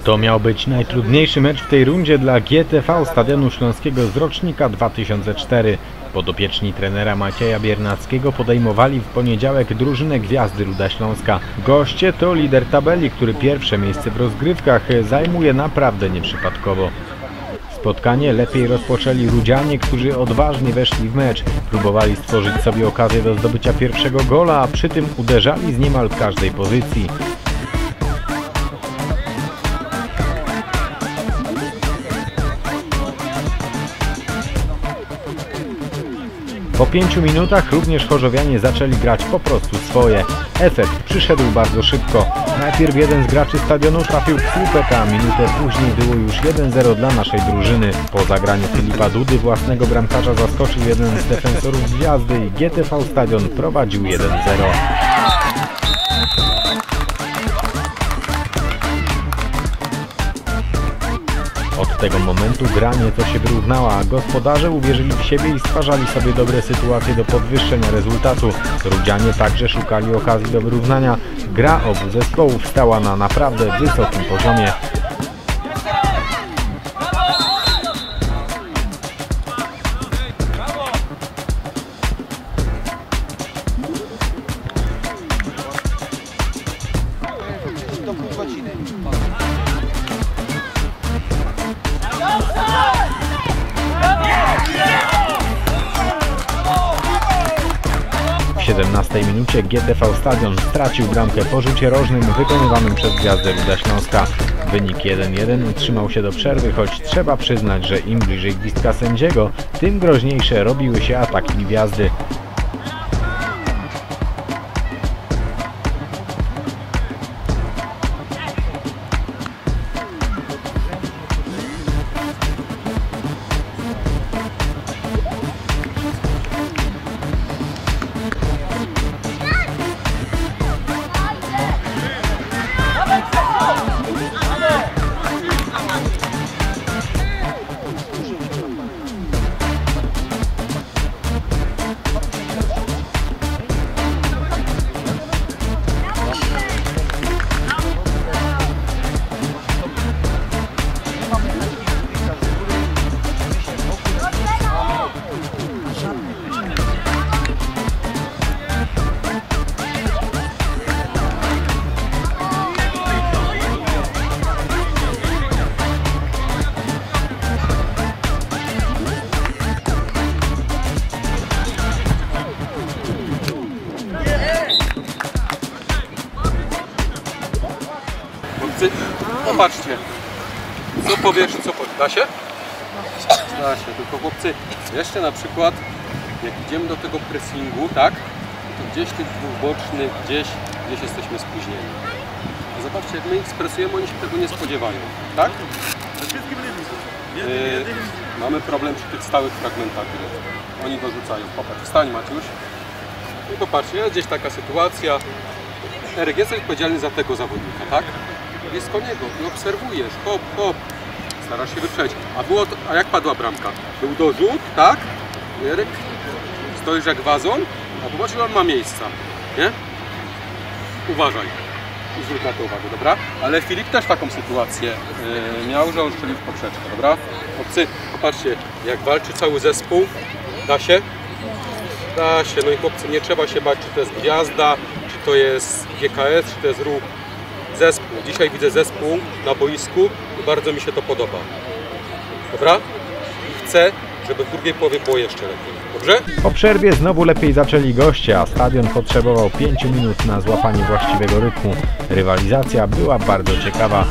To miał być najtrudniejszy mecz w tej rundzie dla GTV Stadionu Śląskiego z rocznika 2004. Podopieczni trenera Macieja Biernackiego podejmowali w poniedziałek drużynę Gwiazdy Ruda Śląska. Goście to lider tabeli, który pierwsze miejsce w rozgrywkach zajmuje naprawdę nieprzypadkowo. Spotkanie lepiej rozpoczęli Rudzianie, którzy odważnie weszli w mecz. Próbowali stworzyć sobie okazję do zdobycia pierwszego gola, a przy tym uderzali z niemal każdej pozycji. Po 5 minutach również chorzowianie zaczęli grać po prostu swoje. Efekt przyszedł bardzo szybko. Najpierw jeden z graczy stadionu trafił w słupek, a minutę później było już 1-0 dla naszej drużyny. Po zagraniu Filipa Dudy własnego bramkarza zaskoczył jeden z defensorów Gwiazdy i GTV Stadion prowadził 1-0. Od tego momentu gra nieco się wyrównała, a gospodarze uwierzyli w siebie i stwarzali sobie dobre sytuacje do podwyższenia rezultatu. Rudzianie także szukali okazji do wyrównania. Gra obu zespołów stała na naprawdę wysokim poziomie. W 17 minucie GTV Stadion stracił bramkę po rzucie rożnym wykonywanym przez Gwiazdę Ruda Śląska. Wynik 1-1 utrzymał się do przerwy, choć trzeba przyznać, że im bliżej gwizdka sędziego, tym groźniejsze robiły się ataki Gwiazdy. Popatrzcie, co powiesz, co powiesz. Da się? Da się, tylko chłopcy, jeszcze na przykład jak idziemy do tego pressingu, tak? To gdzieś tych dwóch bocznych, gdzieś jesteśmy spóźnieni. A zobaczcie, jak my ich spresujemy, oni się tego nie spodziewają, tak? Mamy problem przy tych stałych fragmentach gry. Oni dorzucają. Popatrz, wstań Maciuś. I popatrzcie, jest gdzieś taka sytuacja. Eryk, jesteś odpowiedzialny za tego zawodnika, tak? Blisko niego i obserwujesz, hop, hop, starasz się wyprzedzić. A jak padła bramka? Był dorzut, tak? Eryk, stoisz jak wazon, a popatrz, ile on ma miejsca, nie? Uważaj i zwróć na to uwagę, dobra? Ale Filip też taką sytuację miał, że on strzelił w poprzeczkę, dobra? Chłopcy, popatrzcie, jak walczy cały zespół, da się? Da się, no i chłopcy, nie trzeba się bać, czy to jest Gwiazda, czy to jest GKS, czy to jest Ruch. Zespół. Dzisiaj widzę zespół na boisku i bardzo mi się to podoba. Dobra? I chcę, żeby w drugiej połowie było jeszcze lepiej. Dobrze? Po przerwie znowu lepiej zaczęli goście, a stadion potrzebował 5 minut na złapanie właściwego rytmu. Rywalizacja była bardzo ciekawa.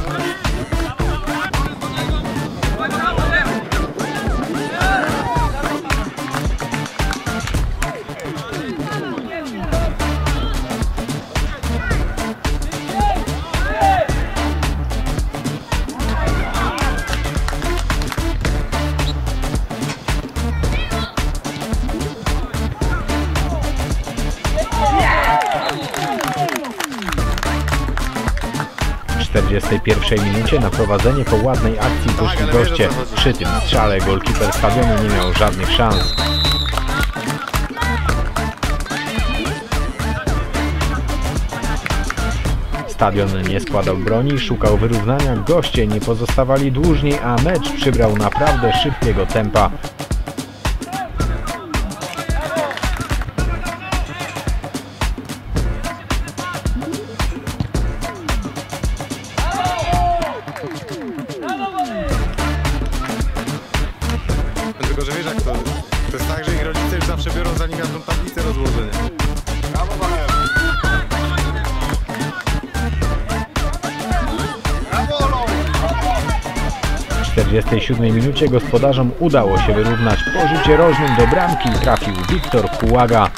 W 41 minucie na prowadzenie po ładnej akcji poszli goście. Przy tym strzale golkiper stadionu nie miał żadnych szans. Stadion nie składał broni, szukał wyrównania, goście nie pozostawali dłużni, a mecz przybrał naprawdę szybkiego tempa. Tylko, że wiesz jak to jest tak, że ich rodzice już zawsze biorą za nimi na tą tablicę rozłożenia. Brawo, Waler! W 47 minucie gospodarzom udało się wyrównać. Po rzucie rożnym do bramki trafił Wiktor Kułaga.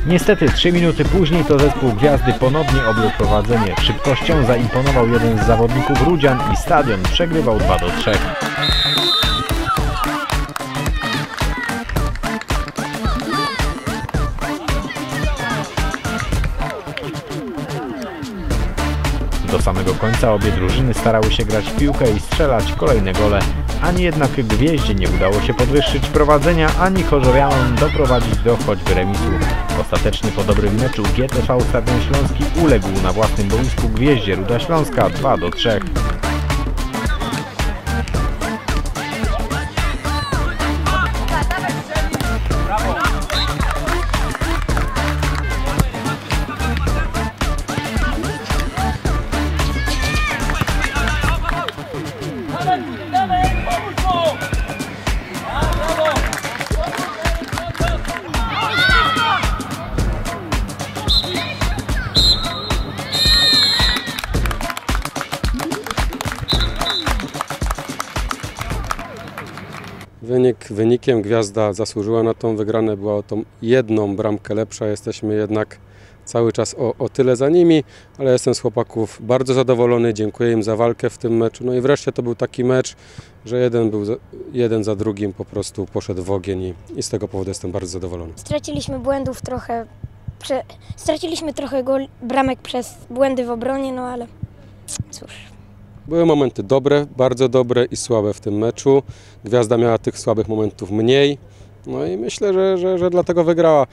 Niestety 3 minuty później to zespół Gwiazdy ponownie objął prowadzenie. Szybkością zaimponował jeden z zawodników Rudzian i Stadion przegrywał 2-3. Do samego końca obie drużyny starały się grać w piłkę i strzelać kolejne gole. Ani jednak Gwieździe nie udało się podwyższyć prowadzenia, ani Chorzowianom doprowadzić do choćby remisu. Ostatecznie po dobrym meczu GTV Stadion Śląski uległ na własnym boisku Gwieździe Ruda Śląska 2-3. Wynikiem Gwiazda zasłużyła na tą wygraną, była o tą jedną bramkę lepsza, jesteśmy jednak cały czas o tyle za nimi, ale jestem z chłopaków bardzo zadowolony, dziękuję im za walkę w tym meczu. No i wreszcie to był taki mecz, że jeden za drugim po prostu poszedł w ogień i z tego powodu jestem bardzo zadowolony. Straciliśmy błędów trochę, straciliśmy trochę bramek przez błędy w obronie, no ale cóż. Były momenty dobre, bardzo dobre i słabe w tym meczu. Gwiazda miała tych słabych momentów mniej. No i myślę, że dlatego wygrała.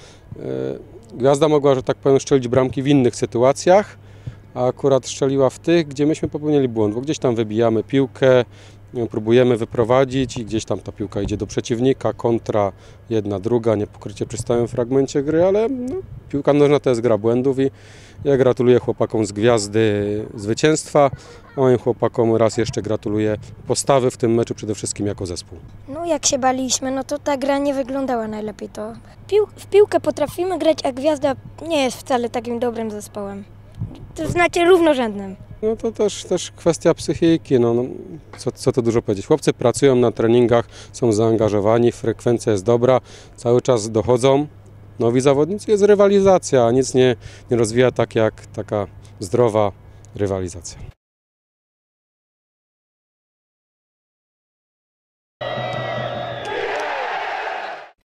Gwiazda mogła, że tak powiem, strzelić bramki w innych sytuacjach, a akurat strzeliła w tych, gdzie myśmy popełnili błąd, bo gdzieś tam wybijamy piłkę, próbujemy wyprowadzić i gdzieś tam ta piłka idzie do przeciwnika, kontra jedna, druga, niepokrycie przy stałym fragmencie gry, ale no, piłka nożna to jest gra błędów i ja gratuluję chłopakom z Gwiazdy zwycięstwa, a moim chłopakom raz jeszcze gratuluję postawy w tym meczu przede wszystkim jako zespół. No jak się baliśmy, no to ta gra nie wyglądała najlepiej. To w piłkę potrafimy grać, a Gwiazda nie jest wcale takim dobrym zespołem. To znaczy równorzędnym. No to też kwestia psychiki, no co to dużo powiedzieć. Chłopcy pracują na treningach, są zaangażowani, frekwencja jest dobra, cały czas dochodzą nowi zawodnicy, jest rywalizacja, a nic nie rozwija tak jak taka zdrowa rywalizacja.